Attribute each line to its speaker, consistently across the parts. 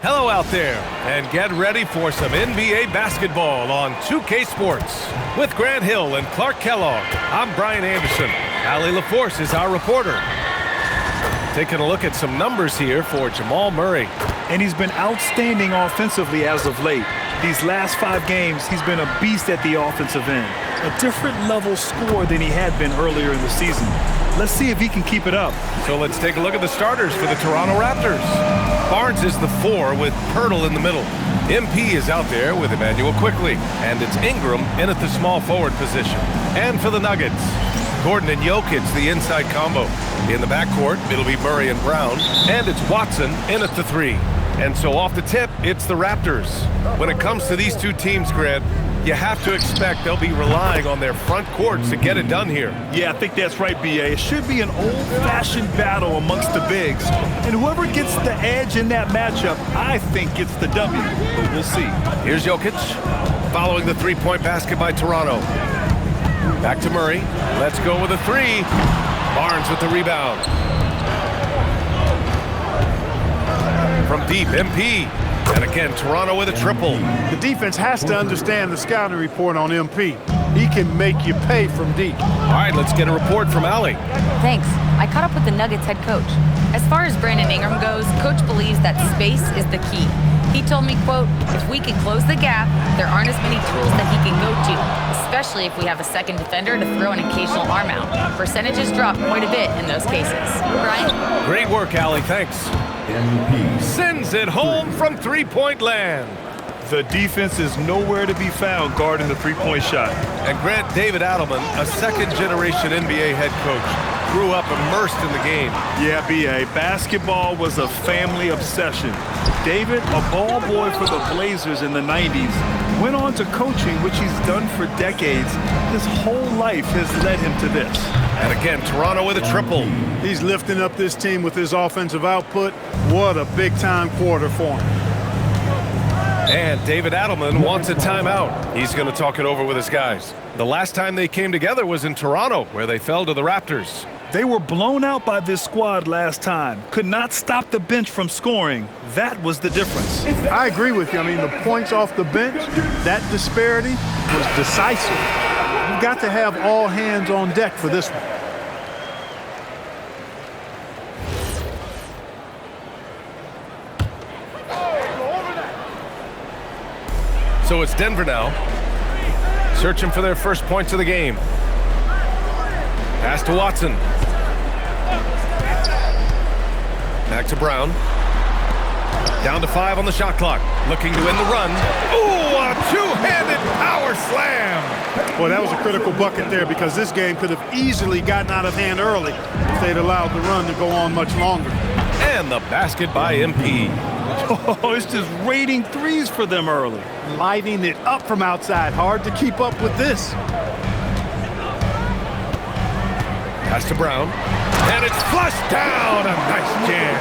Speaker 1: Hello out there, and get ready for some NBA basketball on 2K Sports. With Grant Hill and Clark Kellogg, I'm Brian Anderson. Allie LaForce is our reporter. Taking a look at some numbers here for Jamal Murray.
Speaker 2: And he's been outstanding offensively as of late. These last 5 games, he's been a beast at the offensive end. A different level scorer than he had been earlier in the season. Let's see if he can keep it up.
Speaker 1: So let's take a look at the starters for the Toronto Raptors. Barnes is the 4 with Pirtle in the middle. MP is out there with Emmanuel Quickly. And it's Ingram in at the small forward position. And for the Nuggets, Gordon and Jokic, the inside combo. In the backcourt, it'll be Murray and Brown. And it's Watson in at the 3. And so off the tip, it's the Raptors. When it comes to these two teams, Grant, you have to expect they'll be relying on their front courts to get it done here.
Speaker 2: Yeah, I think that's right, B.A. It should be an old-fashioned battle amongst the bigs. And whoever gets the edge in that matchup, I think gets the W. But we'll see.
Speaker 1: Here's Jokic, following the three-point basket by Toronto. Back to Murray. Let's go with a 3. Barnes with the rebound. From deep, MP. And again, Toronto with a triple.
Speaker 3: The defense has to understand the scouting report on MP. He can make you pay from deep.
Speaker 1: All right, let's get a report from Allie.
Speaker 4: Thanks. I caught up with the Nuggets head coach. As far as Brandon Ingram goes, coach believes that space is the key. He told me, quote, if we can close the gap, there aren't as many tools that he can go to, especially if we have a second defender to throw an occasional arm out. Percentages drop quite a bit in those cases. Brian?
Speaker 1: Great work, Allie. Thanks. MP sends it home from three-point land.
Speaker 2: The defense is nowhere to be found guarding the three-point shot.
Speaker 1: And Grant, David Adelman, a second-generation NBA head coach, grew up immersed in the game.
Speaker 2: Yeah, B.A., basketball was a family obsession. David, a ball boy for the Blazers in the 90s, went on to coaching, which he's done for decades. His whole life has led him to this.
Speaker 1: And again, Toronto with a triple.
Speaker 3: He's lifting up this team with his offensive output. What a big-time quarter for him.
Speaker 1: And David Adelman wants a timeout. He's going to talk it over with his guys. The last time they came together was in Toronto, where they fell to the Raptors.
Speaker 2: They were blown out by this squad last time. Could not stop the bench from scoring. That was the difference.
Speaker 3: I agree with you. I mean, the points off the bench, that disparity was decisive. You've got to have all hands on deck for this one.
Speaker 1: So it's Denver now, searching for their first points of the game. Pass to Watson. Back to Brown. Down to 5 on the shot clock. Looking to end the run. Ooh, a two-handed power slam.
Speaker 3: Well, that was a critical bucket there because this game could have easily gotten out of hand early if they'd allowed the run to go on much longer.
Speaker 1: And the basket by MP.
Speaker 2: Oh, it's just raining threes for them early.
Speaker 3: Lighting it up from outside. Hard to keep up with this.
Speaker 1: Pass to Brown. And it's flushed down. A nice jam.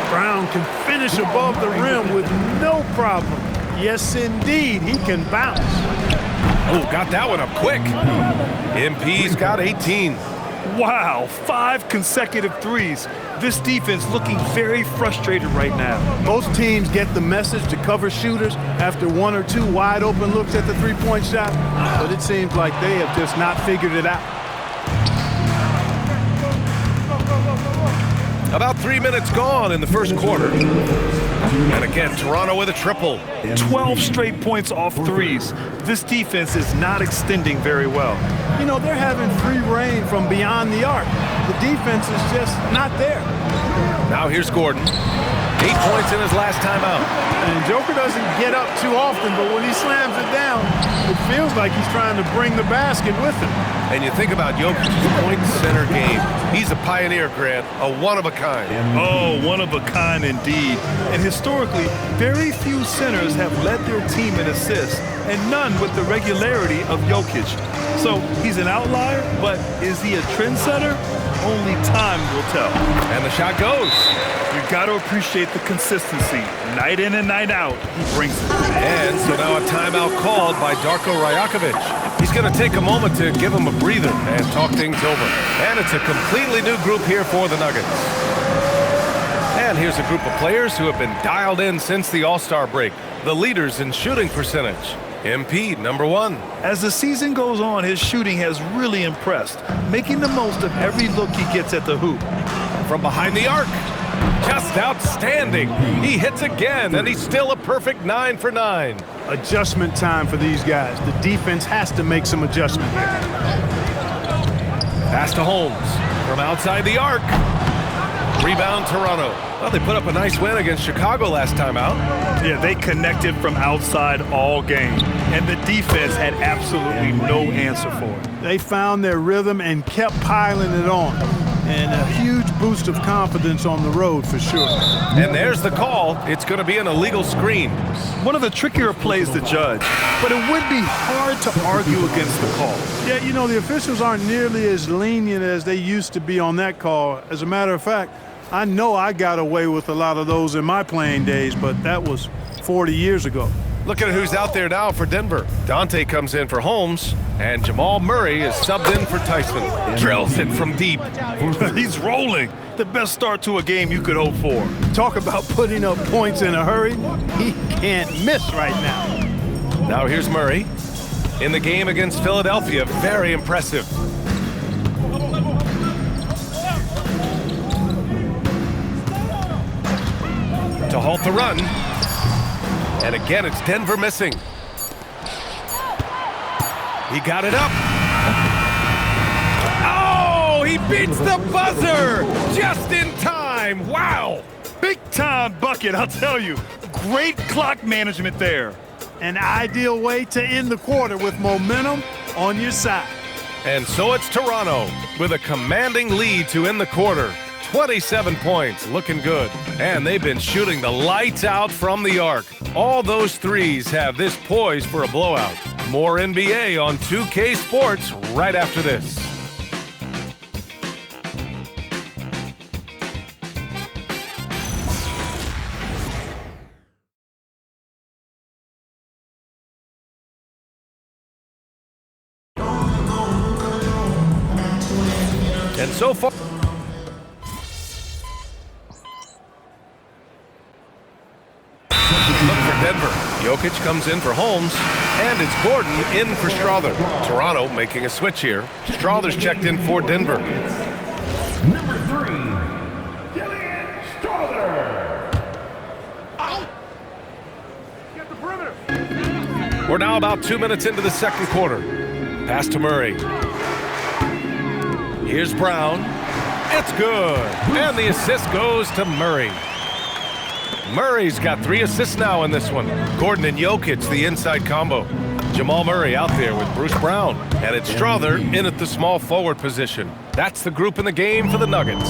Speaker 3: Brown can finish above the rim with no problem. Yes, indeed. He can bounce.
Speaker 1: Oh, got that one up quick. MP's got 18.
Speaker 2: Wow, 5 consecutive threes. This defense looking very frustrated right now.
Speaker 3: Most teams get the message to cover shooters after 1 or 2 wide open looks at the three-point shot, but it seems like they have just not figured it out.
Speaker 1: About 3 minutes gone in the first quarter. And again, Toronto with a triple.
Speaker 2: 12 straight points off threes. This defense is not extending very well.
Speaker 3: You know, they're having free reign from beyond the arc. The defense is just not there.
Speaker 1: Now here's Gordon. 8 points in his last time out.
Speaker 3: And Joker doesn't get up too often, but when he slams it down, it feels like he's trying to bring the basket with him.
Speaker 1: And you think about Jokic's point center game. He's a pioneer, Grant, a one-of-a-kind.
Speaker 2: Oh, one-of-a-kind indeed. And historically, very few centers have led their team in assists, and none with the regularity of Jokic. So he's an outlier, but is he a trendsetter? Only time will tell.
Speaker 1: And the shot goes.
Speaker 2: You've got to appreciate the consistency. Night in and night out, he brings it.
Speaker 1: And so now a timeout called by Darko Rajakovic. He's going to take a moment to give him a breather and talk things over. And it's a completely new group here for the Nuggets. And here's a group of players who have been dialed in since the All-Star break. The leaders in shooting percentage. MP, number 1.
Speaker 2: As the season goes on, his shooting has really impressed, making the most of every look he gets at the hoop.
Speaker 1: From behind the arc. Just outstanding. He hits again, and he's still a perfect 9 for 9.
Speaker 3: Adjustment time for these guys. The defense has to make some adjustment here.
Speaker 1: Pass to Holmes from outside the arc. Rebound Toronto. Well, they put up a nice win against Chicago last time out.
Speaker 2: Yeah, they connected from outside all game, and the defense had absolutely no answer for it.
Speaker 3: They found their rhythm and kept piling it on. And a huge boost of confidence on the road for sure.
Speaker 1: And there's the call. It's going to be an illegal screen.
Speaker 2: One of the trickier plays to judge, but it would be hard to argue against the call.
Speaker 3: Yeah, you know, the officials aren't nearly as lenient as they used to be on that call. As a matter of fact, I know I got away with a lot of those in my playing days, but that was 40 years ago.
Speaker 1: Look at who's out there now for Denver. Dante comes in for Holmes, and Jamal Murray is subbed in for Tyson. Drills it from deep.
Speaker 2: He's rolling. The best start to a game you could hope for.
Speaker 3: Talk about putting up points in a hurry. He can't miss right now.
Speaker 1: Now here's Murray. In the game against Philadelphia, very impressive. To halt the run. And again, it's Denver missing. He got it up. Oh, he beats the buzzer just in time. Wow.
Speaker 2: Big time bucket, I'll tell you. Great clock management there.
Speaker 3: An ideal way to end the quarter with momentum on your side.
Speaker 1: And so it's Toronto with a commanding lead to end the quarter. 27 points, looking good. And they've been shooting the lights out from the arc. All those threes have this poised for a blowout. More NBA on 2K Sports right after this. And so far, look for Denver. Jokic comes in for Holmes, and it's Gordon in for Strother. Toronto making a switch here. Strother's checked in for Denver.
Speaker 5: Number 3, Strother.
Speaker 3: Get the perimeter.
Speaker 1: We're now about 2 minutes into the second quarter. Pass to Murray. Here's Brown. It's good. And the assist goes to Murray. Murray's got 3 assists now in this one. Gordon and Jokic, the inside combo. Jamal Murray out there with Bruce Brown. And it's Strother in at the small forward position. That's the group in the game for the Nuggets.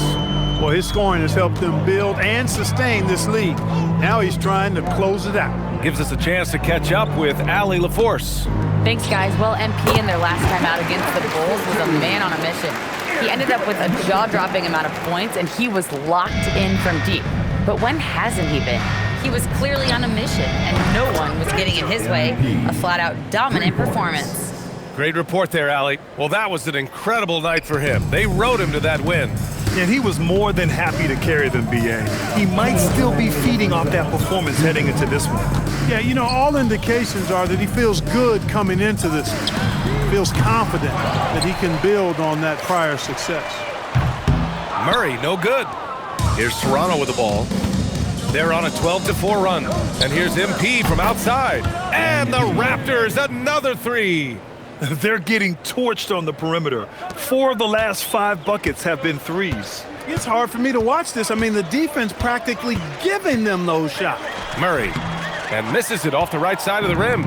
Speaker 3: Well, his scoring has helped them build and sustain this lead. Now he's trying to close it out.
Speaker 1: Gives us a chance to catch up with Allie LaForce.
Speaker 4: Thanks, guys. Well, MP in their last time out against the Bulls was a man on a mission. He ended up with a jaw-dropping amount of points, and he was locked in from deep. But when hasn't he been? He was clearly on a mission, and no one was getting in his way. A flat-out dominant performance.
Speaker 1: Great report there, Allie. Well, that was an incredible night for him. They rode him to that win.
Speaker 2: And he was more than happy to carry them, B.A. He might still be feeding off that performance heading into this one.
Speaker 3: Yeah, you know, all indications are that he feels good coming into this. Feels confident that he can build on that prior success.
Speaker 1: Murray, no good. Here's Toronto with the ball. They're on a 12-4 run. And here's MP from outside. And the Raptors, another 3.
Speaker 2: They're getting torched on the perimeter. 4 of the last 5 buckets have been threes.
Speaker 3: It's hard for me to watch this. I mean, the defense practically giving them those shots.
Speaker 1: Murray, and misses it off the right side of the rim.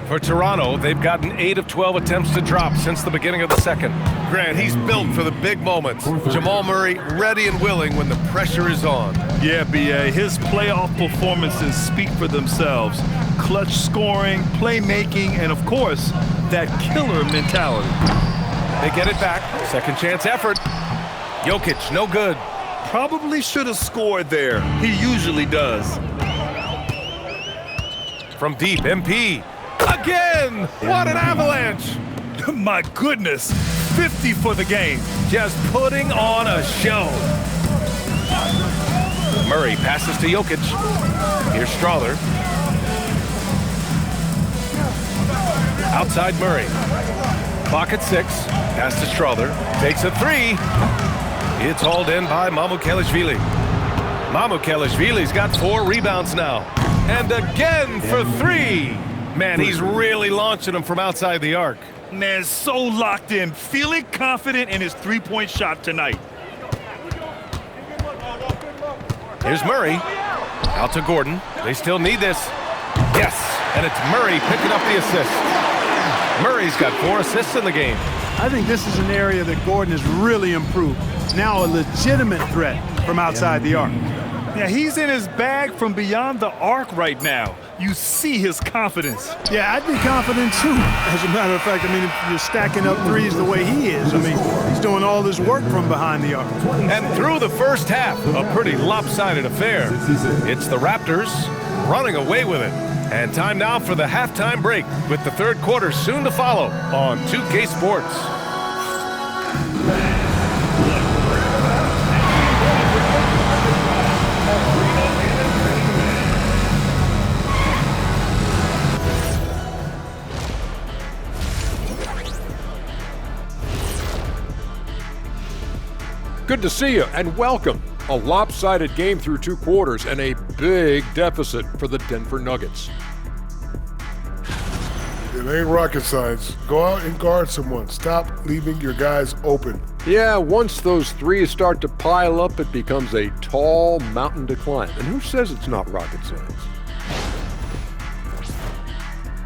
Speaker 1: For Toronto, they've gotten 8 of 12 attempts to drop since the beginning of the second. Grant, he's built for the big moments. Jamal Murray ready and willing when the pressure is on.
Speaker 2: Yeah, B.A., his playoff performances speak for themselves. Clutch scoring, playmaking, and of course, that killer mentality.
Speaker 1: They get it back. Second chance effort. Jokic, no good.
Speaker 2: Probably should have scored there. He usually does.
Speaker 1: From deep, MP. Again! What an avalanche!
Speaker 2: My goodness, 50 for the game.
Speaker 1: Just putting on a show. Murray passes to Jokic. Here's Strother. Outside Murray. Clock at 6. Pass to Strother. Takes a 3. It's hauled in by Mamukelashvili. Mamukelashvili's got 4 rebounds now. And again for 3. Man, he's really launching them from outside the arc.
Speaker 2: Man, so locked in, feeling confident in his three-point shot tonight.
Speaker 1: Here's Murray. Out to Gordon. They still need this. Yes, and it's Murray picking up the assist. Murray's got 4 assists in the game.
Speaker 3: I think this is an area that Gordon has really improved. Now a legitimate threat from outside the arc.
Speaker 2: Yeah, he's in his bag from beyond the arc right now. You see his confidence.
Speaker 3: Yeah, I'd be confident too. As a matter of fact, I mean, if you're stacking up threes the way he is, I mean, he's doing all this work from behind the arc.
Speaker 1: And through the first half, a pretty lopsided affair. It's the Raptors running away with it. And time now for the halftime break, with the third quarter soon to follow on 2K Sports.
Speaker 6: Good to see you and welcome. A lopsided game through 2 quarters and a big deficit for the Denver Nuggets.
Speaker 7: It ain't rocket science. Go out and guard someone. Stop leaving your guys open.
Speaker 6: Yeah, once those threes start to pile up, it becomes a tall mountain to climb. And who says it's not rocket science?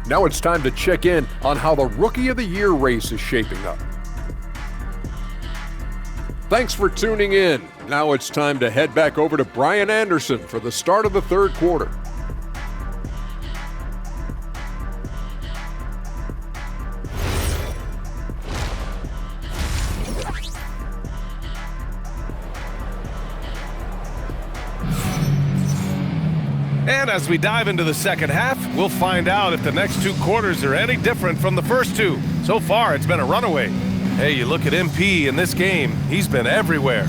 Speaker 6: Now it's time to check in on how the Rookie of the Year race is shaping up. Thanks for tuning in. Now it's time to head back over to Brian Anderson for the start of the third quarter.
Speaker 1: And as we dive into the second half, we'll find out if the next 2 quarters are any different from the first 2. So far, it's been a runaway. Hey, you look at MP in this game, he's been everywhere.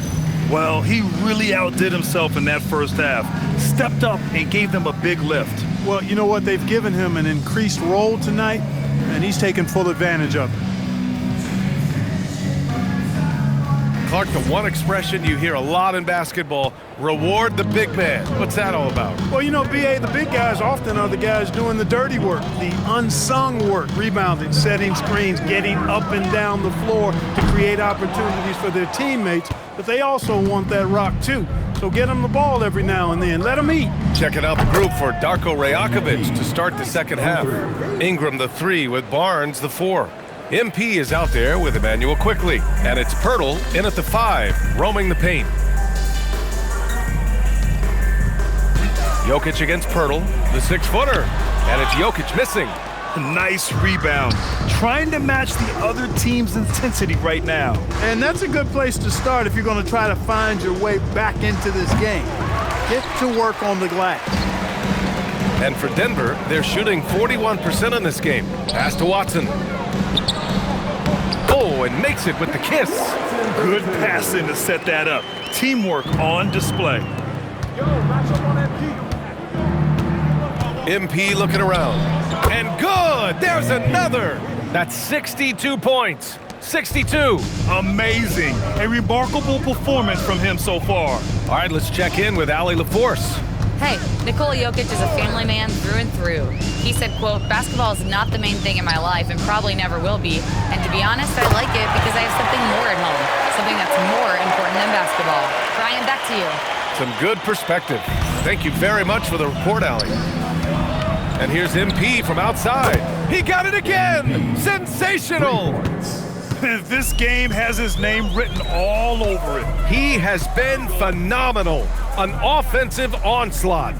Speaker 2: Well, he really outdid himself in that first half. Stepped up and gave them a big lift.
Speaker 3: Well, you know what? They've given him an increased role tonight, and he's taken full advantage of it.
Speaker 1: Clark, the one expression you hear a lot in basketball, reward the big man. What's that all about?
Speaker 3: Well, you know, B.A., the big guys often are the guys doing the dirty work, the unsung work, rebounding, setting screens, getting up and down the floor to create opportunities for their teammates, but they also want that rock too. So get them the ball every now and then. Let them eat.
Speaker 1: Checking out the group for Darko Rajakovic to start the second half. Ingram the 3 with Barnes the 4. MP is out there with Emmanuel Quickly, and it's Pirtle in at the 5, roaming the paint. Jokic against Pirtle, the 6-footer, and it's Jokic missing.
Speaker 2: Nice rebound. Trying to match the other team's intensity right now.
Speaker 3: And that's a good place to start if you're going to try to find your way back into this game. Get to work on the glass.
Speaker 1: And for Denver, they're shooting 41% in this game. Pass to Watson. Oh, and makes it with the kiss.
Speaker 2: Good passing to set that up. Teamwork on display.
Speaker 1: MP looking around. And good! There's another! That's 62 points. 62.
Speaker 2: Amazing. A remarkable performance from him so far.
Speaker 1: All right, let's check in with Allie LaForce.
Speaker 4: Hey, Nikola Jokic is a family man through and through. He said, quote, "Basketball is not the main thing in my life and probably never will be. And to be honest, I like it because I have something more at home, something that's more important than basketball." Brian, back to you.
Speaker 1: Some good perspective. Thank you very much for the report, Allie. And here's MP from outside. He got it again! Sensational!
Speaker 2: This game has his name written all over it.
Speaker 1: He has been phenomenal. An offensive onslaught.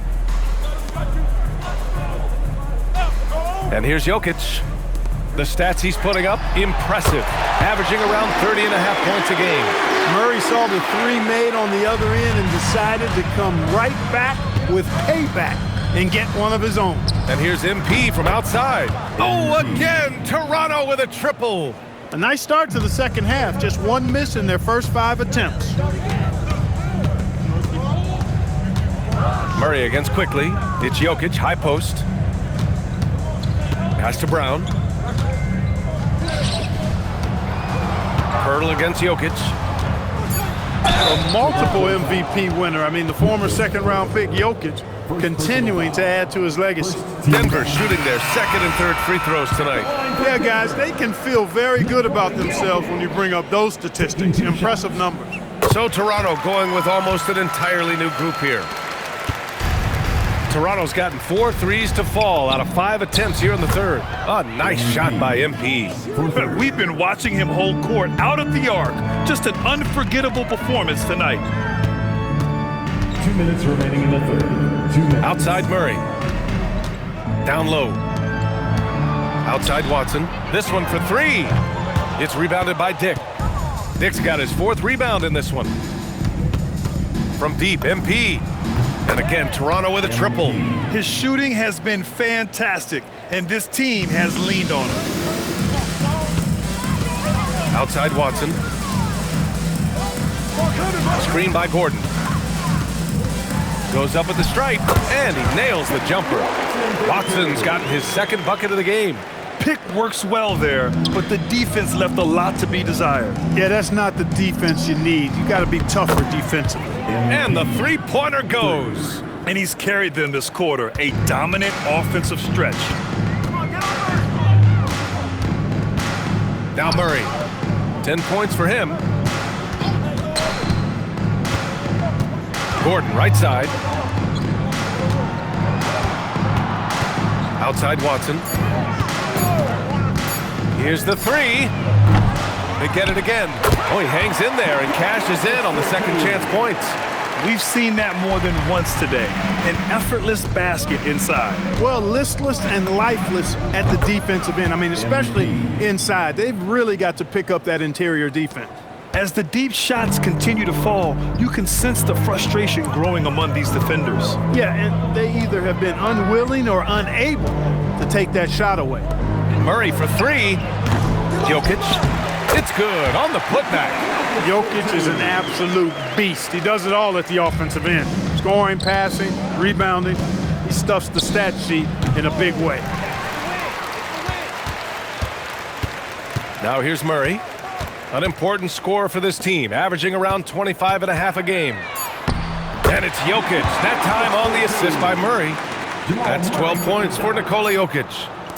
Speaker 1: And here's Jokic. The stats he's putting up, impressive. Averaging around 30.5 points a game.
Speaker 3: Murray saw the 3 made on the other end and decided to come right back with payback and get one of his own.
Speaker 1: And here's MP from outside. Oh, again, Toronto with a triple.
Speaker 3: A nice start to the second half, just 1 miss in their first 5 attempts.
Speaker 1: Murray against quickly. It's Jokic, high post. Pass to Brown. Hurdle against Jokic.
Speaker 3: A multiple MVP winner. I mean, the former second-round pick, Jokic, continuing to add to his legacy.
Speaker 1: Denver shooting their second and third free throws tonight.
Speaker 3: Yeah, guys, they can feel very good about themselves when you bring up those statistics. Impressive numbers.
Speaker 1: So Toronto going with almost an entirely new group here. Toronto's gotten 4 threes to fall out of 5 attempts here in the third. A nice shot by MP.
Speaker 2: We've been watching him hold court out of the arc. Just an unforgettable performance tonight.
Speaker 5: 2 minutes remaining in the third. 2 minutes.
Speaker 1: Outside Murray. Down low. Outside Watson. This one for 3. It's rebounded by Dick. Dick's got his 4th rebound in this one. From deep, MP. And again, Toronto with a triple.
Speaker 2: His shooting has been fantastic, and this team has leaned on him.
Speaker 1: Outside Watson. Screen by Gordon. Goes up with the stripe, and he nails the jumper. Watson's gotten his 2nd bucket of the game.
Speaker 2: Pick works well there, but the defense left a lot to be desired.
Speaker 3: Yeah, that's not the defense you need. You got to be tougher defensively.
Speaker 1: And the three-pointer goes.
Speaker 2: And he's carried them this quarter, a dominant offensive stretch.
Speaker 1: Now Murray. 10 points for him. Gordon, right side. Outside Watson. Here's the 3. They get it again. Oh, he hangs in there and cashes in on the second chance points.
Speaker 2: We've seen that more than once today. An effortless basket inside.
Speaker 3: Well, listless and lifeless at the defensive end. I mean, especially inside. They've really got to pick up that interior defense.
Speaker 2: As the deep shots continue to fall, you can sense the frustration growing among these defenders.
Speaker 3: Yeah, and they either have been unwilling or unable to take that shot away.
Speaker 1: Murray for 3. Jokic. It's good on the putback.
Speaker 3: Jokic is an absolute beast. He does it all at the offensive end. Scoring, passing, rebounding. He stuffs the stat sheet in a big way.
Speaker 1: Now here's Murray. An important scorer for this team, averaging around 25.5 a game. And it's Jokic. That time on the assist by Murray. That's 12 points for Nikola Jokic.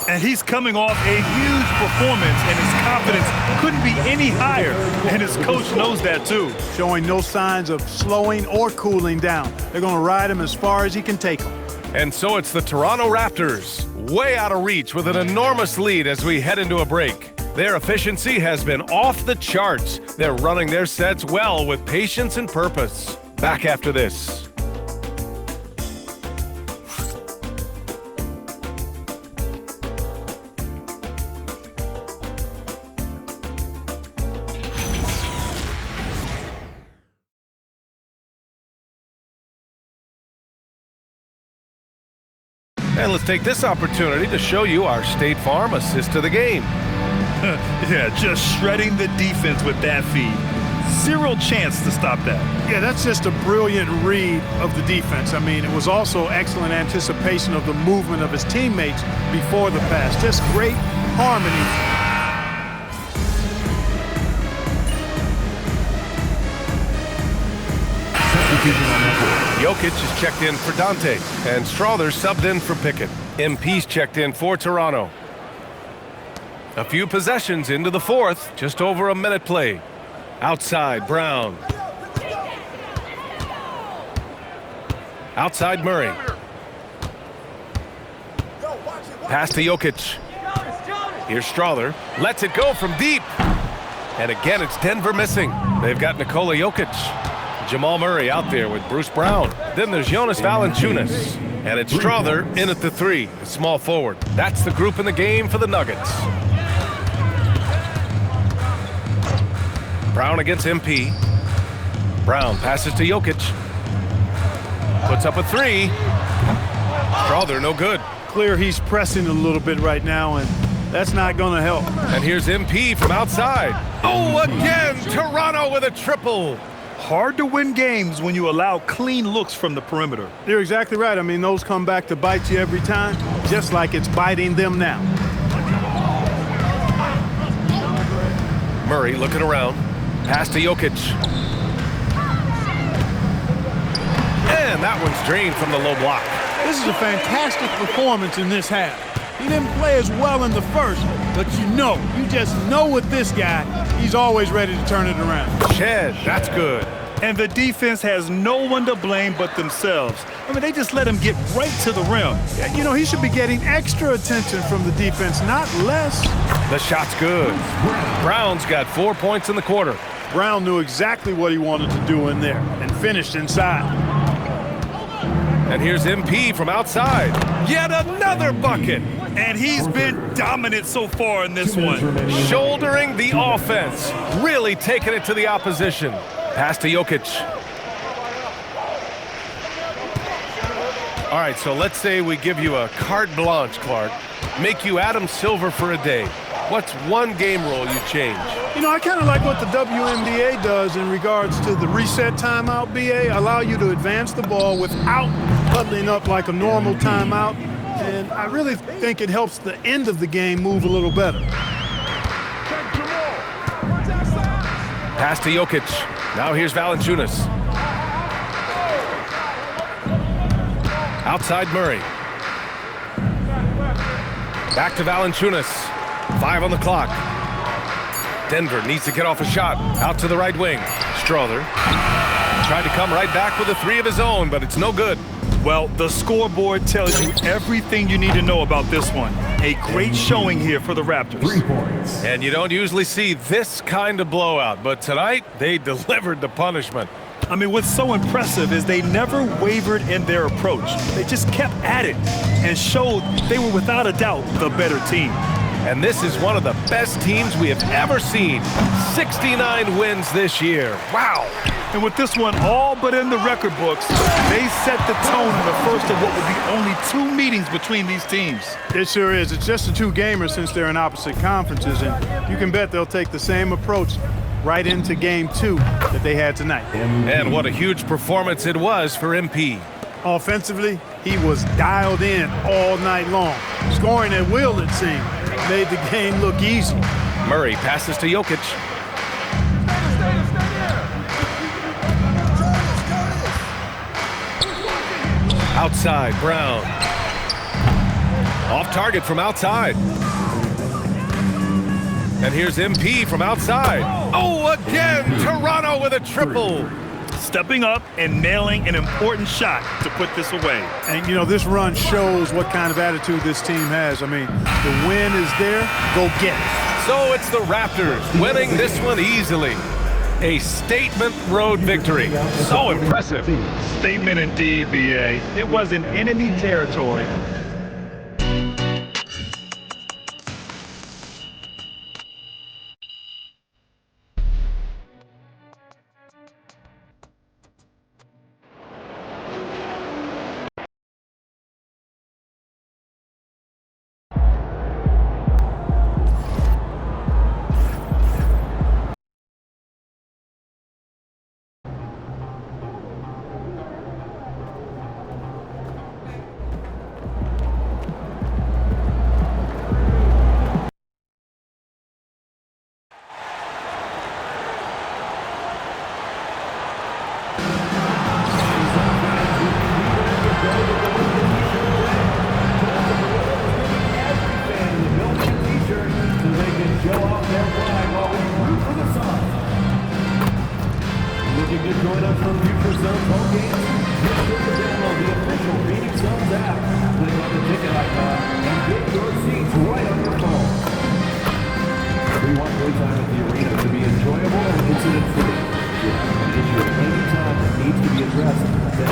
Speaker 2: And he's coming off a huge performance, and his confidence couldn't be any higher. And his coach knows that too.
Speaker 3: Showing no signs of slowing or cooling down. They're going to ride him as far as he can take him.
Speaker 1: And so it's the Toronto Raptors, way out of reach with an enormous lead as we head into a break. Their efficiency has been off the charts. They're running their sets well with patience and purpose. Back after this. And let's take this opportunity to show you our State Farm assist to the game.
Speaker 2: Yeah, just shredding the defense with that feed. Zero chance to stop that.
Speaker 3: Yeah, that's just a brilliant read of the defense. I mean, it was also excellent anticipation of the movement of his teammates before the pass. Just great harmony.
Speaker 1: Jokic is checked in for Dante, and Strother subbed in for Pickett. MP's checked in for Toronto. A few possessions into the 4th, just over a minute play. Outside, Brown. Outside, Murray. Pass to Jokic. Here's Strother. Lets it go from deep. And again, it's Denver missing. They've got Nikola Jokic. Jamal Murray out there with Bruce Brown. Then there's Jonas Valanciunas. And it's Strother in at the 3, the small forward. That's the group in the game for the Nuggets. Brown against MP. Brown passes to Jokic. Puts up a 3. Strother no good.
Speaker 3: Clear he's pressing a little bit right now, and that's not going to help.
Speaker 1: And here's MP from outside. Oh, again, Toronto with a triple.
Speaker 2: Hard to win games when you allow clean looks from the perimeter.
Speaker 3: You're exactly right. I mean, those come back to bite you every time, just like it's biting them now.
Speaker 1: Murray looking around. Pass to Jokic. And that one's drained from the low block.
Speaker 3: This is a fantastic performance in this half. He didn't play as well in the first, but you just know with this guy, he's always ready to turn it around.
Speaker 1: Shed, that's good.
Speaker 2: And the defense has no one to blame but themselves. I mean, they just let him get right to the rim.
Speaker 3: Yeah, he should be getting extra attention from the defense, not less.
Speaker 1: The shot's good. Brown's got 4 points in the quarter.
Speaker 3: Brown knew exactly what he wanted to do in there and finished inside.
Speaker 1: And here's MP from outside. Yet another bucket.
Speaker 2: And he's been dominant so far in this one.
Speaker 1: Shouldering the offense. Really taking it to the opposition. Pass to Jokic. All right, so let's say we give you a carte blanche, Clark. Make you Adam Silver for a day. What's one game rule you change?
Speaker 3: I kind of like what the WNBA does in regards to the reset timeout, BA. Allow you to advance the ball without huddling up like a normal timeout. And I really think it helps the end of the game move a little better.
Speaker 1: Pass to Jokic. Now here's Valanciunas. Outside Murray. Back to Valanciunas. 5 on the clock. Denver needs to get off a shot. Out to the right wing. Strother tried to come right back with a 3 of his own, but it's no good.
Speaker 2: Well, the scoreboard tells you everything you need to know about this one. A great showing here for the Raptors.
Speaker 5: 3 points.
Speaker 1: And you don't usually see this kind of blowout, but tonight they delivered the punishment.
Speaker 2: I mean, what's so impressive is they never wavered in their approach. They just kept at it and showed they were without a doubt the better team.
Speaker 1: And this is one of the best teams we have ever seen. 69 wins this year. Wow.
Speaker 2: And with this one all but in the record books, they set the tone in the first of what will be only 2 meetings between these teams.
Speaker 3: It sure is. It's just a 2-gamer since they're in opposite conferences, and you can bet they'll take the same approach right into game 2 that they had tonight.
Speaker 1: And what a huge performance it was for MP.
Speaker 3: Offensively, he was dialed in all night long. Scoring at will, it seemed, made the game look easy.
Speaker 1: Murray passes to Jokic. Outside, Brown. Off target from outside. And here's MP from outside. Oh, again, Toronto with a triple.
Speaker 2: Stepping up and nailing an important shot to put this away.
Speaker 3: And, this run shows what kind of attitude this team has. I mean, the win is there, go get it.
Speaker 1: So it's the Raptors winning this one easily. A statement road victory. So impressive.
Speaker 2: Statement indeed, BA. It was in enemy territory.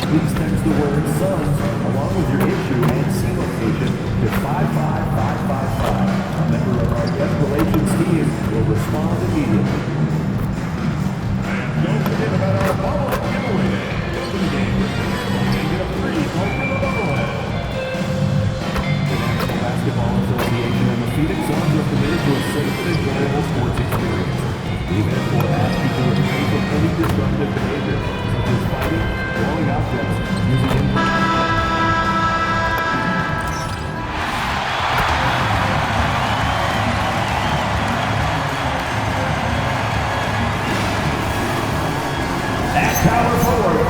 Speaker 5: Please text the word SUNS along with your issue and scene location to 55555. A member of our guest relations team will respond immediately. And don't forget about our follow-up giveaway day. Open the game with and get a free home from the bobblehead. The National Basketball Association and the Phoenix Suns are committed to a safe and enjoyable sports experience. The event will ask you to refrain from any disruptive behavior, such as fighting, throwing objects, using improper...
Speaker 8: At power forward,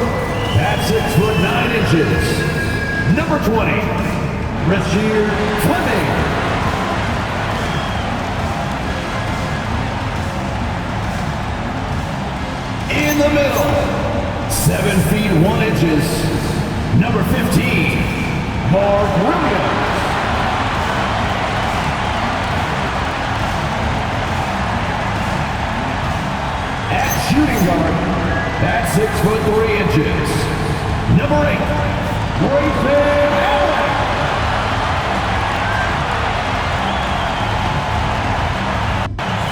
Speaker 8: at 6'9", number 20, Rasheer Fleming. In the middle, 7 feet 1 inches, number 15, Mark Williams. At shooting guard, at 6'3", number 8, Grayson Allen.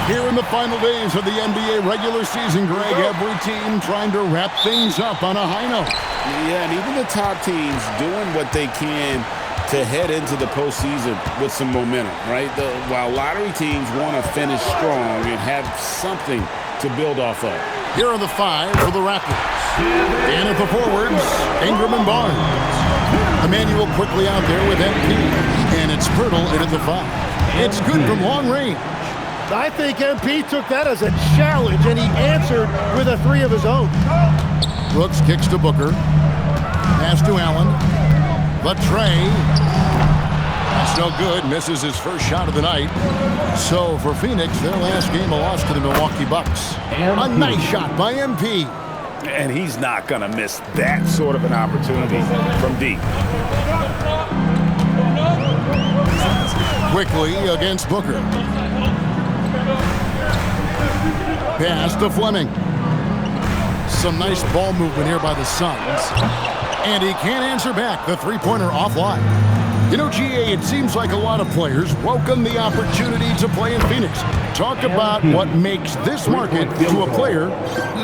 Speaker 9: Here in the final days of the NBA regular season, Greg, every team trying to wrap things up on a high note.
Speaker 10: Yeah, and even the top teams doing what they can to head into the postseason with some momentum, right? While lottery teams want to finish strong and have something to build off of.
Speaker 9: Here are the 5 for the Raptors. And at the forwards, Ingram and Barnes. Emmanuel quickly out there with MP. And it's Pirtle in at the 5. It's good from long range.
Speaker 3: I think MP took that as a challenge, and he answered with a 3 of his own.
Speaker 9: Brooks kicks to Booker. Pass to Allen. The tray. That's no good. Misses his first shot of the night. So for Phoenix, their last game a loss to the Milwaukee Bucks. A nice shot by MP.
Speaker 10: And he's not going to miss that sort of an opportunity from deep.
Speaker 9: Quickly against Booker. Pass to Fleming. Some nice ball movement here by the Suns. And he can't answer back. The three-pointer offline. You know, GA, it seems like a lot of players welcome the opportunity to play in Phoenix. Talk about what makes this market to a player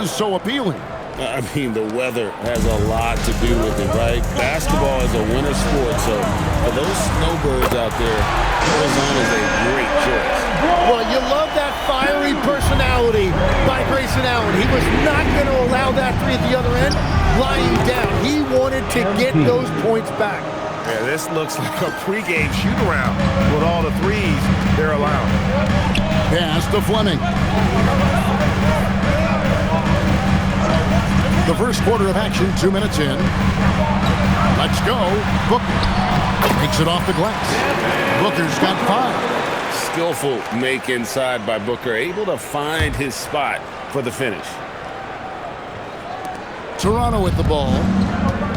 Speaker 9: so appealing.
Speaker 10: I mean, the weather has a lot to do with it, right? Basketball is a winter sport, so for those snowbirds out there, Arizona is a great choice.
Speaker 3: Well, you love that fiery personality by Grayson Allen. He was not going to allow that 3 at the other end, lying down. He wanted to get those points back.
Speaker 1: Yeah, this looks like a pregame shoot-around with all the threes they're allowing.
Speaker 9: Pass to Fleming. The first quarter of action, 2 minutes in. Let's go. Booker takes it off the glass. Booker's got 5.
Speaker 10: Skillful make inside by Booker, able to find his spot for the finish.
Speaker 9: Toronto with the ball.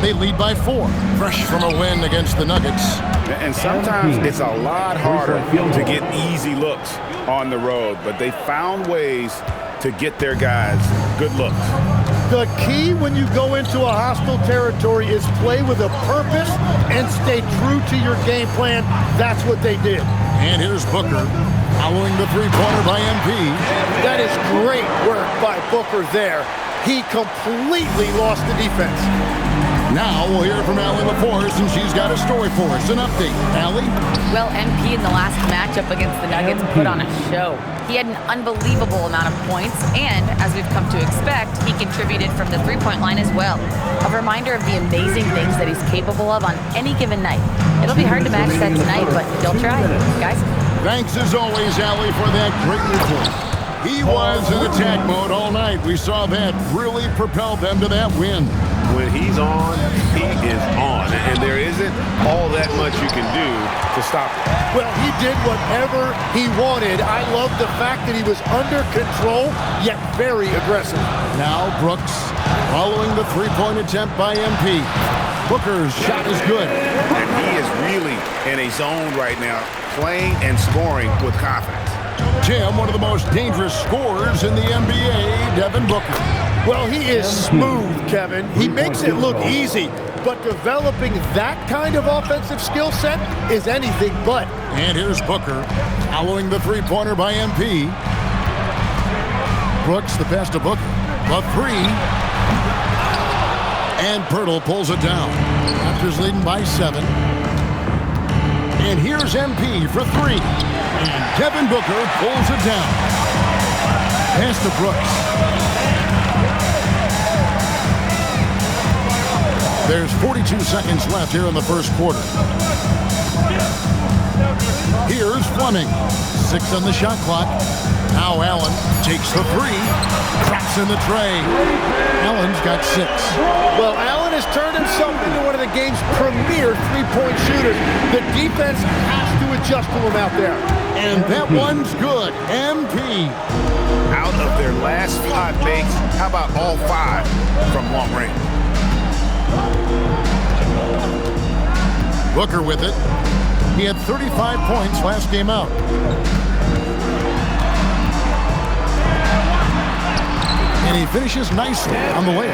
Speaker 9: They lead by 4. Fresh from a win against the Nuggets.
Speaker 10: And sometimes it's a lot harder to get easy looks on the road, but they found ways to get their guys good looks.
Speaker 3: The key when you go into a hostile territory is play with a purpose and stay true to your game plan. That's what they did.
Speaker 9: And here's Booker following the three-pointer by MP.
Speaker 3: That is great work by Booker there. He completely lost the defense.
Speaker 9: Now we'll hear from Allie LaForce, and she's got a story for us. An update. Allie?
Speaker 4: Well, MP in the last matchup against the Nuggets put on a show. He had an unbelievable amount of points, and as we've come to expect, he contributed from the three-point line as well. A reminder of the amazing things that he's capable of on any given night. It'll be hard to match that tonight, but he'll try. Guys?
Speaker 9: Thanks as always, Allie, for that great report. He was in attack mode all night. We saw that really propelled them to that win.
Speaker 1: When he's on, he is on. And there isn't all that much you can do to stop him.
Speaker 3: Well, he did whatever he wanted. I love the fact that he was under control, yet very aggressive.
Speaker 9: Now Brooks following the three-point attempt by MP. Booker's shot is good.
Speaker 1: And he is really in a zone right now, playing and scoring with confidence.
Speaker 9: Jim, one of the most dangerous scorers in the NBA, Devin Booker.
Speaker 3: Well, he is smooth, Kevin. He makes it look easy, but developing that kind of offensive skill set is anything but.
Speaker 9: And here's Booker following the three-pointer by MP. Brooks, the pass to Booker. The 3. And Pirtle pulls it down. Raptors leading by 7. And here's MP for 3. And Devin Booker pulls it down. Pass to Brooks. There's 42 seconds left here in the first quarter. Here's Fleming. 6 on the shot clock. Now Allen takes the 3. Drops in the tray. Allen's got 6.
Speaker 11: Well, Allen has turned himself into one of the game's premier three-point shooters. The defense has to adjust to him out there.
Speaker 9: And that one's good. MP.
Speaker 12: Out of their last 5 makes, how about all 5 from long range?
Speaker 9: Booker with it. He had 35 points last game out. And he finishes nicely on the way.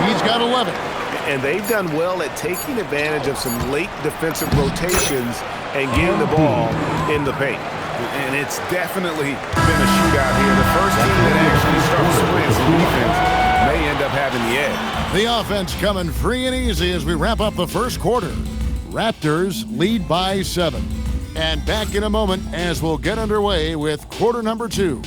Speaker 9: He's got 11.
Speaker 12: And they've done well at taking advantage of some late defensive rotations and getting the ball in the paint. And it's definitely been a shootout here. The first team that actually starts playing some defense may end up having the edge.
Speaker 9: The offense coming free and easy as we wrap up the first quarter. Raptors lead by 7. And back in a moment as we'll get underway with quarter number 2.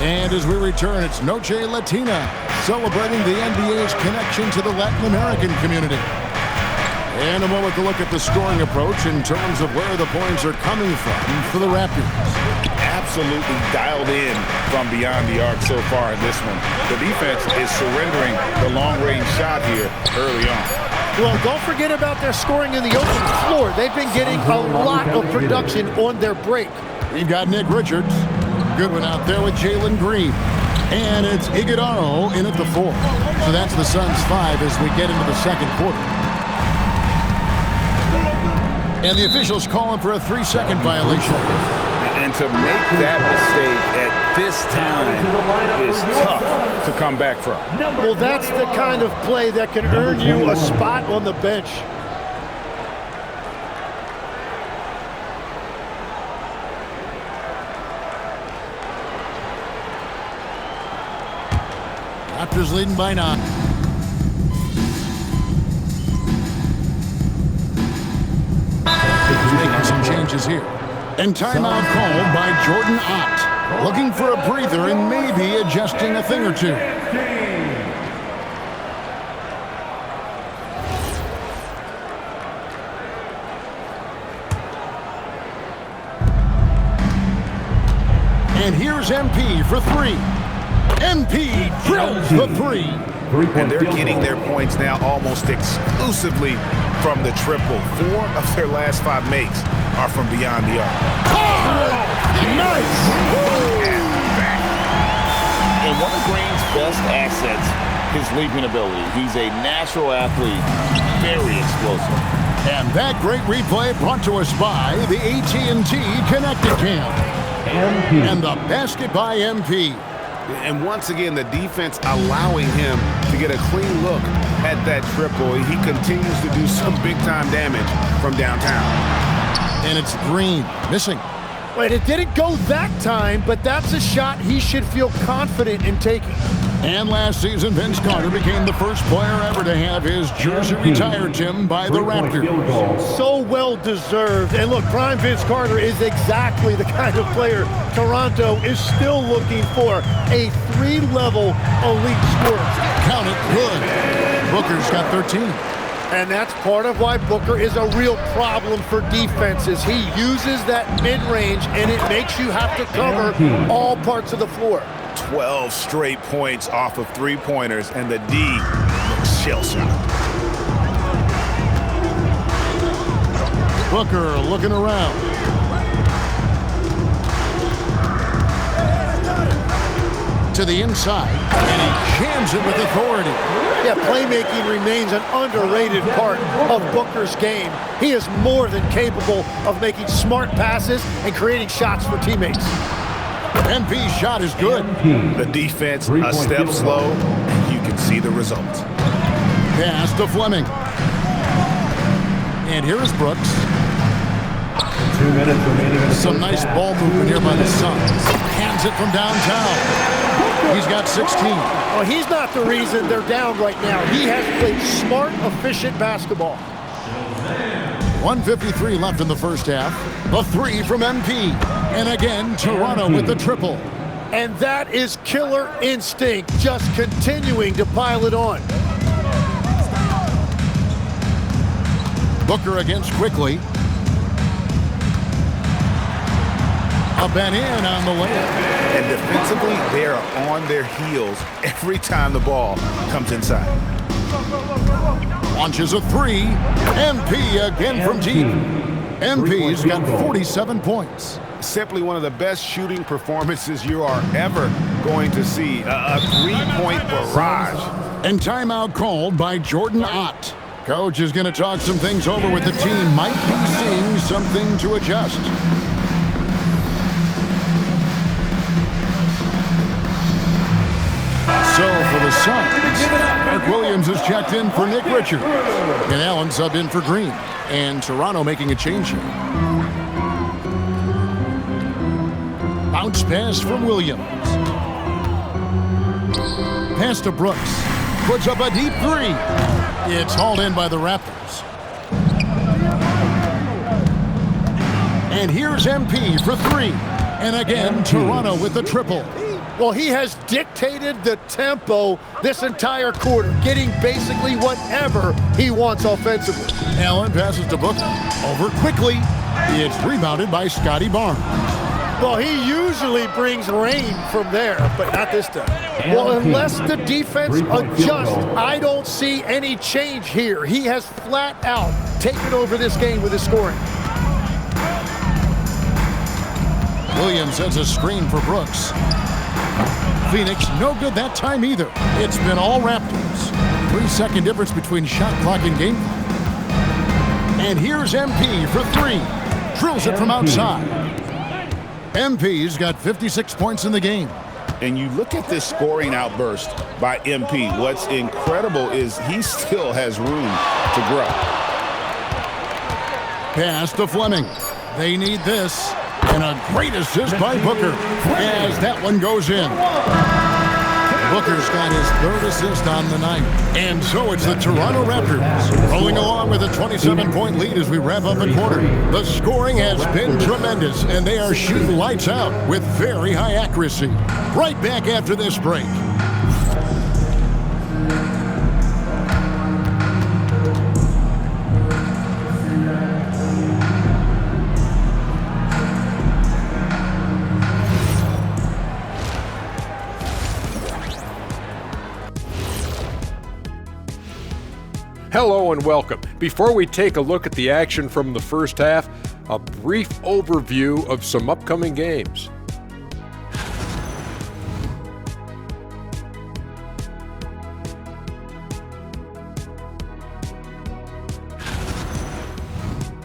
Speaker 9: And as we return, it's Noche Latina, celebrating the NBA's connection to the Latin American community. And a moment to look at the scoring approach in terms of where the points are coming from for the Raptors.
Speaker 12: Absolutely dialed in from beyond the arc so far in this one. The defense is surrendering the long-range shot here early on.
Speaker 11: Well, don't forget about their scoring in the open floor. They've been getting a lot of production on their break.
Speaker 9: We've got Nick Richards. Good one out there with Jalen Green. And it's Iguodala in at the 4. So that's the Suns' 5 as we get into the second quarter. And the officials calling for a 3-second violation.
Speaker 12: And to make that mistake at this time is tough to come back from.
Speaker 11: Well, that's the kind of play that can earn you a spot on the bench.
Speaker 9: Raptors leading by 9. Making some changes here. And timeout called by Jordan Ott. Looking for a breather and maybe adjusting a thing or two. And here's MP for 3. MP drills the 3.
Speaker 12: And they're getting their points now almost exclusively from the triple. 4 of their last 5 makes are from beyond the arc.
Speaker 11: Nice!
Speaker 10: And one of Green's best assets, his leaping ability. He's a natural athlete, very explosive.
Speaker 9: And that great replay brought to us by the AT&T Connected Cam. And the basket by MP.
Speaker 12: And once again, the defense allowing him to get a clean look at that triple. He continues to do some big-time damage from downtown.
Speaker 9: And it's Green missing.
Speaker 11: Wait, it didn't go that time, but that's a shot he should feel confident in taking.
Speaker 9: And last season, Vince Carter became the first player ever to have his jersey retired, Tim, by the Raptors.
Speaker 11: So well deserved. And look, prime Vince Carter is exactly the kind of player Toronto is still looking for. A 3-level elite scorer.
Speaker 9: Count it, good. Booker's got 13.
Speaker 11: And that's part of why Booker is a real problem for defenses. He uses that mid-range, and it makes you have to cover all parts of the floor.
Speaker 12: 12 straight points off of 3-pointers, and the D looks shell-shocked.
Speaker 9: Booker looking around. To the inside, and he jams it with authority.
Speaker 11: Yeah, playmaking remains an underrated part of Booker's game. He is more than capable of making smart passes and creating shots for teammates.
Speaker 9: MP's shot is good.
Speaker 12: The defense a step slow, and you can see the results.
Speaker 9: Pass to Fleming. And here is Brooks.
Speaker 5: 2 minutes remaining.
Speaker 9: Some nice ball movement here by the Suns. Hands it from downtown. He's got 16.
Speaker 11: Well, he's not the reason they're down right now. He has played smart, efficient basketball.
Speaker 9: 1:53 left in the first half. The three from MP. And again, Toronto with the triple.
Speaker 11: And that is killer instinct, just continuing to pile it on.
Speaker 9: Booker against Quickly. A in on the layup.
Speaker 12: And defensively, they are on their heels every time the ball comes inside.
Speaker 9: Launches a three. MP again from deep. MP's got 47 points.
Speaker 12: Simply one of the best shooting performances you are ever going to see. A three-point barrage.
Speaker 9: And timeout called by Jordan Ott. Coach is going to talk some things over with the team. Might be seeing something to adjust. So for the Suns, Mark Williams is checked in for Nick Richards. And Allen subbed in for Green. And Toronto making a change here. Bounce pass from Williams. Pass to Brooks. Puts up a deep three. It's hauled in by the Raptors. And here's MP for three. And again, Toronto with the triple.
Speaker 11: Well, he has dictated the tempo this entire quarter, getting basically whatever he wants offensively.
Speaker 9: Allen passes to Booker. Over quickly. It's rebounded by Scotty Barnes.
Speaker 11: Well, he usually brings rain from there, but not this time. Well, unless the defense adjusts, I don't see any change here. He has flat out taken over this game with his scoring.
Speaker 9: Williams sends a screen for Brooks. Phoenix, no good that time either. It's been all Raptors. 3-second difference between shot clock and game clock. And here's MP for three. Drills it from outside. MP's got 56 points in the game.
Speaker 10: And you look at this scoring outburst by MP. What's incredible is he still has room to grow.
Speaker 9: Pass to Fleming. They need this. And a great assist by Booker as that one goes in. Booker's got his third assist on the night. And so it's the Toronto Raptors rolling along with a 27-point lead as we wrap up a quarter. The scoring has been tremendous, and they are shooting lights out with very high accuracy. Right back after this break.
Speaker 6: Hello and welcome. Before we take a look at the action from the first half, a brief overview of some upcoming games.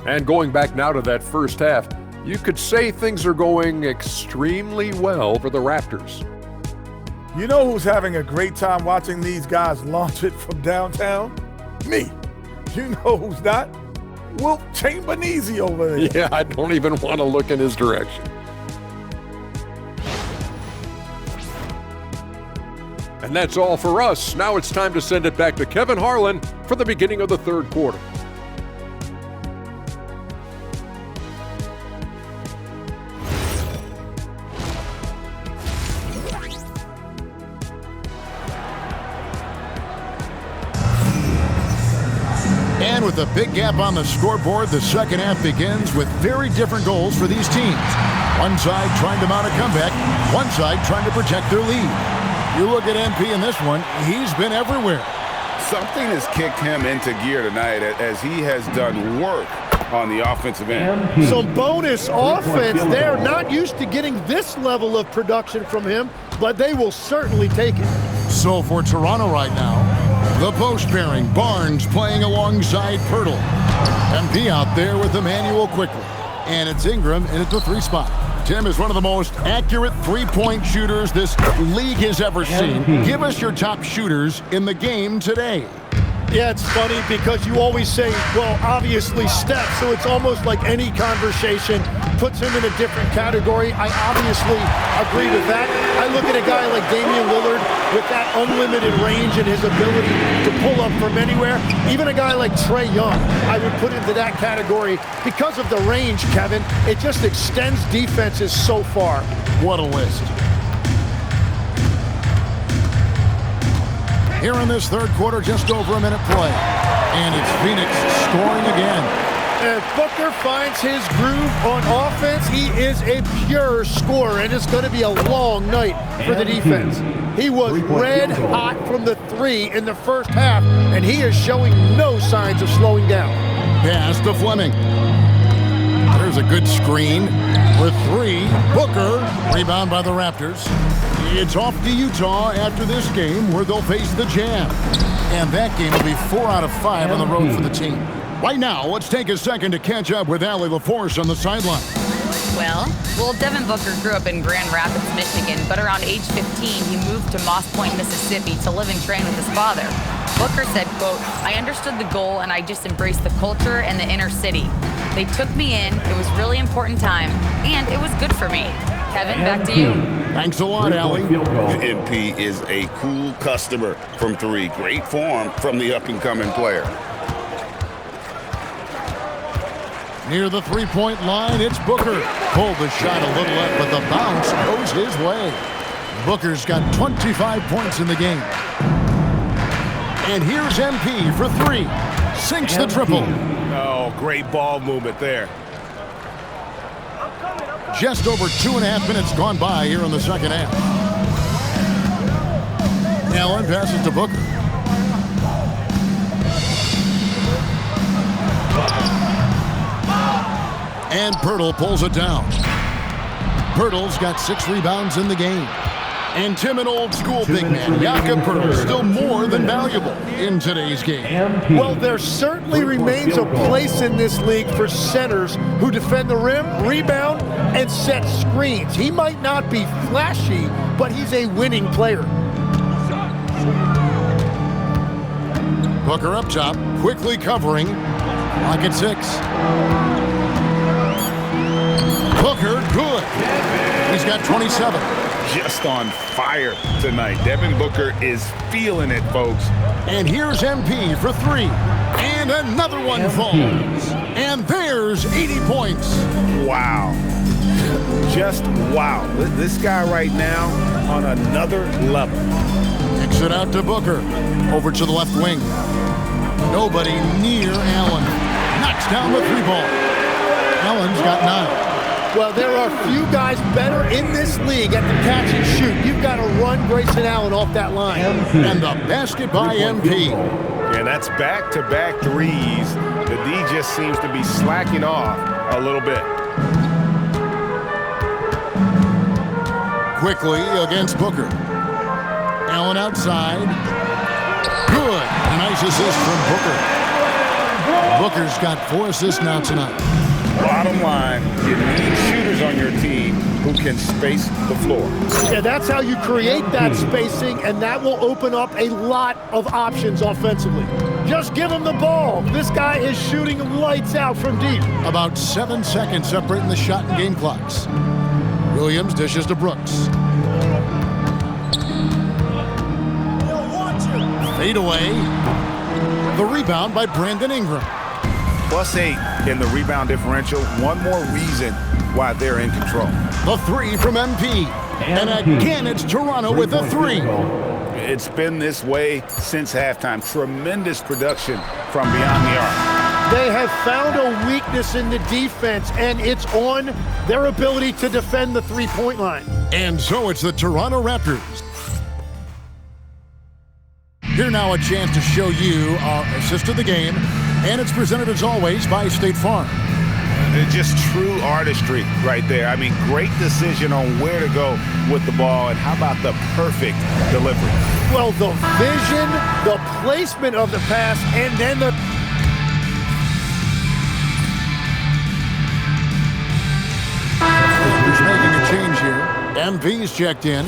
Speaker 6: And going back now to that first half, you could say things are going extremely well for the Raptors.
Speaker 13: You know who's having a great time watching these guys launch it from downtown? Me. You know who's not? Wilt Chamberlain over there.
Speaker 6: Yeah, I don't even want to look in his direction. And that's all for us. Now it's time to send it back to Kevin Harlan for the beginning of the third quarter.
Speaker 9: And with a big gap on the scoreboard, the second half begins with very different goals for these teams. One side trying to mount a comeback, one side trying to protect their lead. You look at MP in this one, he's been everywhere.
Speaker 10: Something has kicked him into gear tonight as he has done work on the offensive end.
Speaker 11: Some bonus offense. They're not used to getting this level of production from him, but they will certainly take it.
Speaker 9: So for Toronto right now, the post pairing, Barnes playing alongside Pirtle. MP out there with Emmanuel Quickly. And it's Ingram in at the three spot. Tim is one of the most accurate three-point shooters this league has ever seen. Give us your top shooters in the game today.
Speaker 11: Yeah, it's funny because you always say, well, obviously Steph, so it's almost like any conversation puts him in a different category. I obviously agree with that. I look at a guy like Damian Lillard with that unlimited range and his ability to pull up from anywhere. Even a guy like Trae Young, I would put into that category because of the range, Kevin. It just extends defenses so far.
Speaker 9: What a list. Here in this third quarter, just over a minute play. And it's Phoenix scoring again.
Speaker 11: If Booker finds his groove on offense, he is a pure scorer, and it's going to be a long night for the defense. He was red hot from the three in the first half, and he is showing no signs of slowing down.
Speaker 9: Pass to Fleming. There's a good screen with three. Booker, rebound by the Raptors. It's off to Utah after this game where they'll face the Jazz. And that game will be 4 out of 5 on the road for the team. Right now, let's take a second to catch up with Allie LaForce on the sideline.
Speaker 4: Well, Devin Booker grew up in Grand Rapids, Michigan, but around age 15, he moved to Moss Point, Mississippi to live and train with his father. Booker said, quote, "I understood the goal and I just embraced the culture and the inner city. They took me in, it was really important time, and it was good for me." Kevin, back to you.
Speaker 9: Thanks a lot, Allie.
Speaker 10: MP is a cool customer from three. Great form from the up-and-coming player.
Speaker 9: Near the three-point line, it's Booker. Pulled the shot a little up, but the bounce goes his way. Booker's got 25 points in the game. And here's MP for three. Sinks the triple.
Speaker 12: Oh, great ball movement there.
Speaker 9: Just over 2.5 minutes gone by here in the second half. Allen passes to Booker. And Pirtle pulls it down. Pirtle's got 6 rebounds in the game. And Tim, an old-school big man, Jakob Pirtle, still more than valuable in today's game.
Speaker 11: Well, there certainly remains a place in this league for centers who defend the rim, rebound, and set screens. He might not be flashy, but he's a winning player.
Speaker 9: Booker up top, quickly covering. Clock at 6. Booker, good. He's got 27.
Speaker 12: Just on fire tonight. Devin Booker is feeling it, folks.
Speaker 9: And here's MP for three. And another one falls. And there's 80 points.
Speaker 12: Wow. Just wow. This guy right now on another level.
Speaker 9: Kicks it out to Booker. Over to the left wing. Nobody near Allen. Knocks down the 3-ball. Allen's got 9.
Speaker 11: Well, there are few guys better in this league at the catch and shoot. You've got to run Grayson Allen off that line.
Speaker 9: And the basket by MP.
Speaker 12: And that's back-to-back threes. The D just seems to be slacking off a little bit.
Speaker 9: Quickly against Booker. Allen outside. Good. A nice assist from Booker. Booker's got 4 assists now tonight.
Speaker 12: Bottom line, you need shooters on your team who can space the floor.
Speaker 11: Yeah, that's how you create that spacing, and that will open up a lot of options offensively. Just give him the ball. This guy is shooting lights out from deep.
Speaker 9: About 7 seconds separating the shot and game clocks. Williams dishes to Brooks. Fade away. The rebound by Brandon Ingram.
Speaker 12: +8 in the rebound differential. One more reason why they're in control.
Speaker 9: The 3 from MP. And again, it's Toronto with a 3.
Speaker 12: It's been this way since halftime. Tremendous production from beyond the arc.
Speaker 11: They have found a weakness in the defense, and it's on their ability to defend the three-point line.
Speaker 9: And so it's the Toronto Raptors. Here now a chance to show you our assist of the game. And it's presented, as always, by State Farm.
Speaker 12: It's just true artistry right there. I mean, great decision on where to go with the ball, and how about the perfect delivery?
Speaker 11: Well, the vision, the placement of the pass, and then the...
Speaker 9: Who's making a change here? MV's checked in.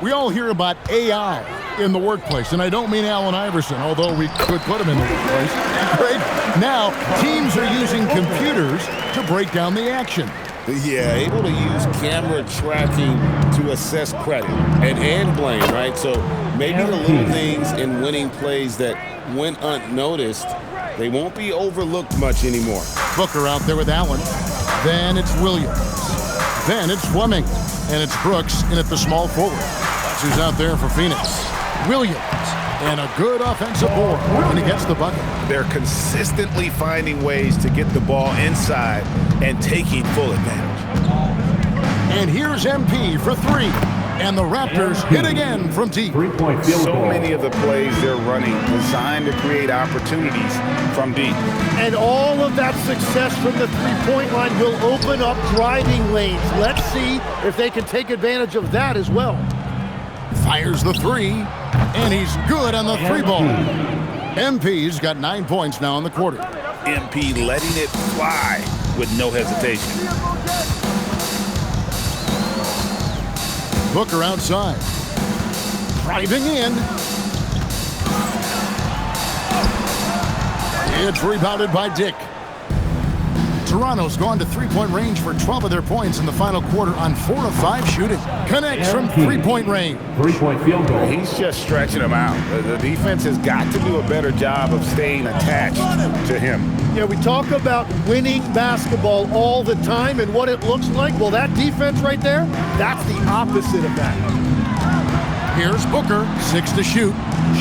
Speaker 9: We all hear about AI in the workplace, and I don't mean Allen Iverson, although we could put him in the workplace. Right now, teams are using computers to break down the action.
Speaker 10: Yeah, able to use camera tracking to assess credit and blame, right? So maybe the little things in winning plays that went unnoticed, they won't be overlooked much anymore.
Speaker 9: Booker out there with Allen. Then it's Williams. Then it's Fleming. And it's Brooks in at the small forward. That's who's out there for Phoenix. Williams. And a good offensive board. And he gets the bucket.
Speaker 12: They're consistently finding ways to get the ball inside and taking full advantage.
Speaker 9: And here's MP for three. And the Raptors hit again from deep.
Speaker 12: So many of the plays they're running designed to create opportunities from deep.
Speaker 11: And all of that success from the three-point line will open up driving lanes. Let's see if they can take advantage of that as well.
Speaker 9: Fires the three, and he's good on the three ball. MP's got 9 points now in the quarter.
Speaker 12: MP letting it fly with no hesitation.
Speaker 9: Booker outside. Driving in. It's rebounded by Dick. Toronto's gone to three-point range for 12 of their points in the final quarter on 4 of 5 shooting. Connects from three-point range.
Speaker 5: Three-point field goal.
Speaker 12: He's just stretching them out. The defense has got to do a better job of staying attached to him.
Speaker 11: Yeah, we talk about winning basketball all the time and what it looks like. Well, that defense right there, that's the opposite of that.
Speaker 9: Here's Booker, 6 to shoot.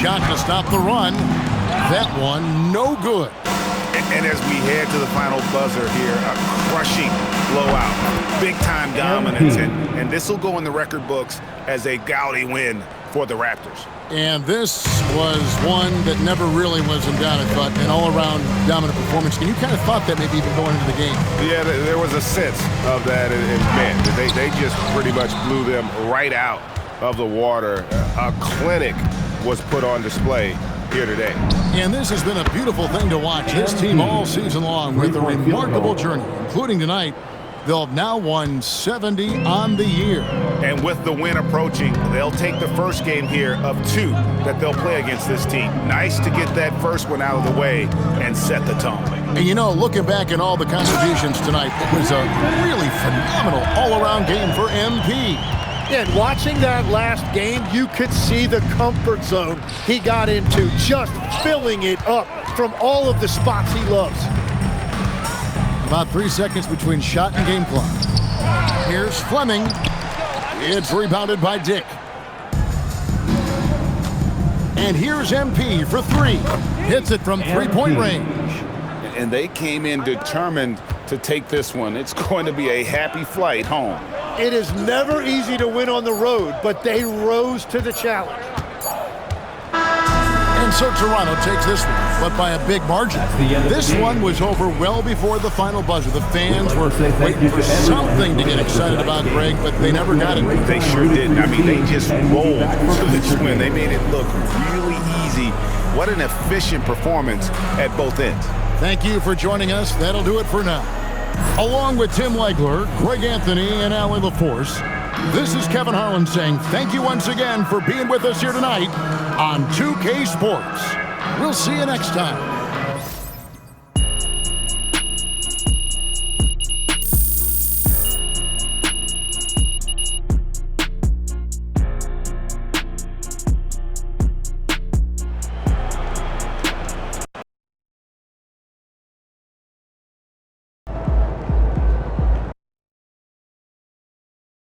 Speaker 9: Shot to stop the run. That one, no good.
Speaker 12: And as we head to the final buzzer here, a crushing blowout, big-time dominance, and this will go in the record books as a gaudy win for the Raptors.
Speaker 9: And this was one that never really was in doubt, I thought, an all-around dominant performance. And you kind of thought that maybe even going into the game.
Speaker 12: Yeah, there was a sense of that, and man, they just pretty much blew them right out of the water. A clinic was put on display here today.
Speaker 9: And this has been a beautiful thing to watch. This team all season long with a remarkable journey, including tonight. They'll have now won 70 on the year.
Speaker 12: And with the win approaching, they'll take the first game here of 2 that they'll play against this team. Nice to get that first one out of the way and set the tone.
Speaker 9: And you know, looking back at all the contributions tonight, it was a really phenomenal all-around game for MP.
Speaker 11: And watching that last game, you could see the comfort zone he got into, just filling it up from all of the spots he loves.
Speaker 9: About 3 seconds between shot and game clock. Here's Fleming. It's rebounded by Dick. And here's MP for 3. Hits it from three-point range.
Speaker 10: And they came in determined to take this one. It's going to be a happy flight home.
Speaker 11: It is never easy to win on the road, but they rose to the challenge.
Speaker 9: And so Toronto takes this one, but by a big margin. This one was over well before the final buzzer. The fans were waiting for something to get excited about, Greg, but they never got it.
Speaker 12: They sure didn't. I mean, they just rolled to this win. They made it look really easy. What an efficient performance at both ends.
Speaker 9: Thank you for joining us. That'll do it for now. Along with Tim Legler, Greg Anthony, and Allie LaForce, this is Kevin Harlan saying thank you once again for being with us here tonight on 2K Sports. We'll see you next time.